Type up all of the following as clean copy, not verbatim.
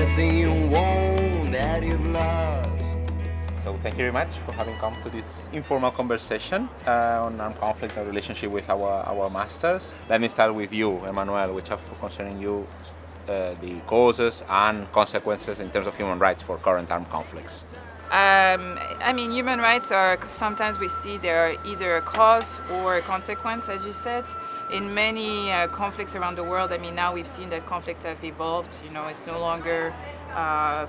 anything you want that you've lost. So thank you very much for having come to this informal conversation on armed conflict and relationship with our masters. Let me start with you, Emmanuel, which are concerning you the causes and consequences in terms of human rights for current armed conflicts. Human rights are, sometimes we see they're either a cause or a consequence, as you said. In many conflicts around the world, now we've seen that conflicts have evolved. It's no longer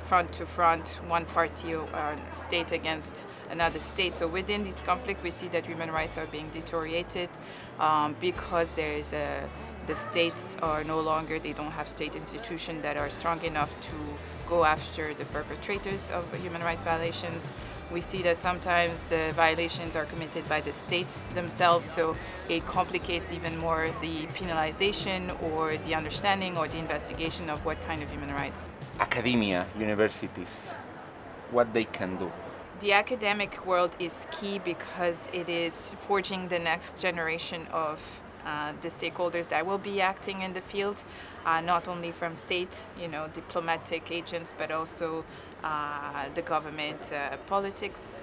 front to front, one party or state against another state. So within this conflict, we see that human rights are being deteriorated because the states are no longer, they don't have state institutions that are strong enough to go after the perpetrators of human rights violations. We see that sometimes the violations are committed by the states themselves, so it complicates even more the penalization or the understanding or the investigation of what kind of human rights. Academia, universities, what they can do. The academic world is key because it is forging the next generation of the stakeholders that will be acting in the field, not only from state, diplomatic agents, but also the government, politicians,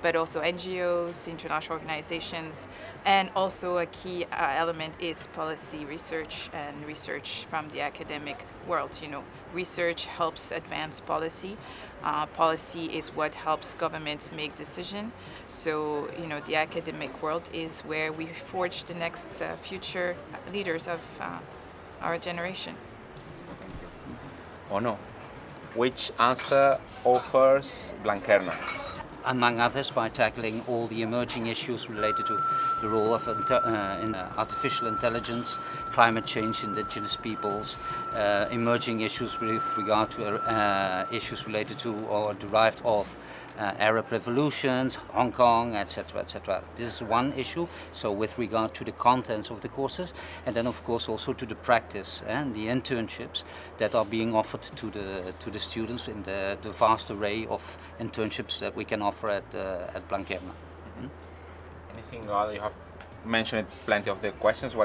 but also NGOs, international organizations, and also a key element is policy research and research from the academic world. Research helps advance policy. Policy is what helps governments make decisions. So, the academic world is where we forge the next future leaders of our generation. Thank you. Oh no. Which answer offers Blanquerna? Among others, by tackling all the emerging issues related to the role of artificial intelligence, climate change, indigenous peoples, emerging issues with regard to issues related to or derived of Arab revolutions, Hong Kong, etc., etc. This is one issue, so with regard to the contents of the courses, and then of course also to the practice and the internships that are being offered to the students in the vast array of internships that we can offer at Blanquerna. Mm-hmm. Anything other? You have mentioned plenty of the questions.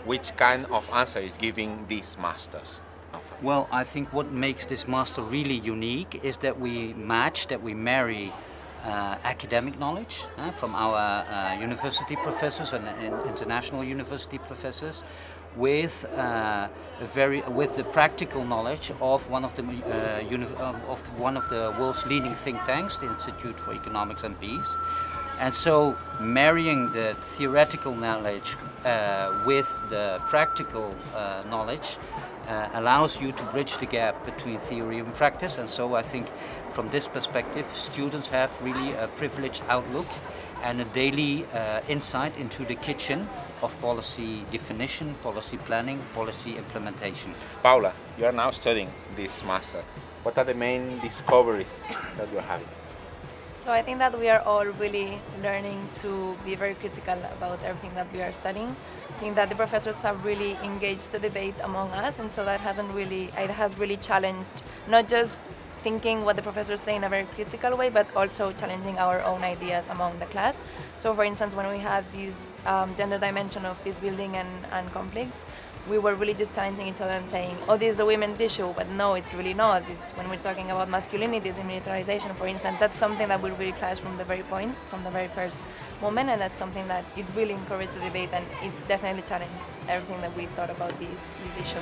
Which kind of answer is giving these masters? Well, I think what makes this master really unique is that we marry academic knowledge from our university professors and international university professors with the practical knowledge of one of the world's leading think tanks, the Institute for Economics and Peace. And so marrying the theoretical knowledge with the practical knowledge allows you to bridge the gap between theory and practice. And so I think from this perspective, students have really a privileged outlook and a daily insight into the kitchen of policy definition, policy planning, policy implementation. Paula, you are now studying this master. What are the main discoveries that you're having? So I think that we are all really learning to be very critical about everything that we are studying. I think that the professors have really engaged the debate among us, and so that has really challenged not just thinking what the professors say in a very critical way, but also challenging our own ideas among the class. So for instance, when we had this gender dimension of peace building and conflicts, we were really just challenging each other and saying, oh, this is a women's issue, but no, it's really not. It's when we're talking about masculinity, demilitarization, for instance, that's something that will really clash from the very first moment, and that's something that it really encouraged the debate, and it definitely challenged everything that we thought about this issue.